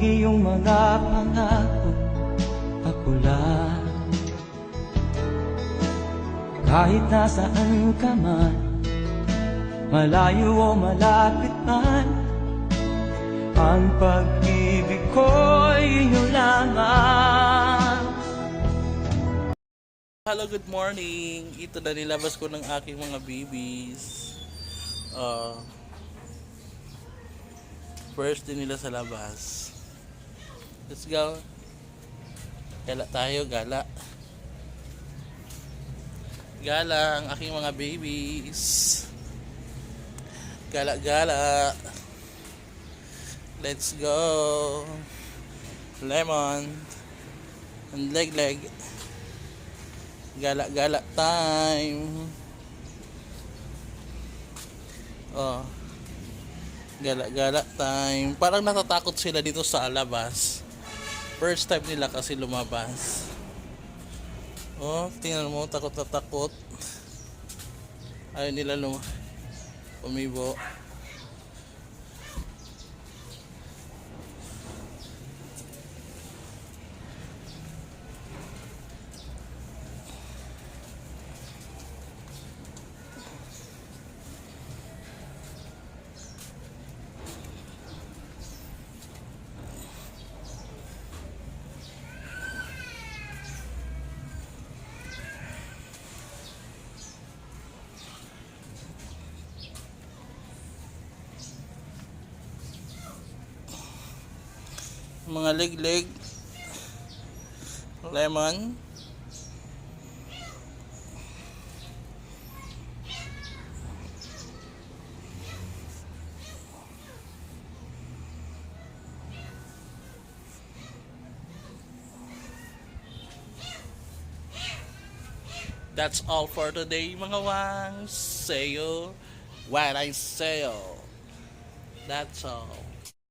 iyong mga pangako, ako lang. Kahit nasaan ka man, malayo o malapit man, ang pag-ibig ko'y iyo lamang. Hello, good morning. Ito na nilabas ko ng aking mga babies. First din nila sa labas. Let's go. Gala tayo, gala. Gala ang aking mga babies. Gala, gala. Let's go. Lemon. And leg. Gala, gala time. Gala, gala time. Parang natatakot sila dito sa labas. First time nila kasi lumabas. Tingnan mo, takot na takot. Ayaw nila umibo. Mga leg, lemon, that's all for today mga wangs. Say you what I say. That's all.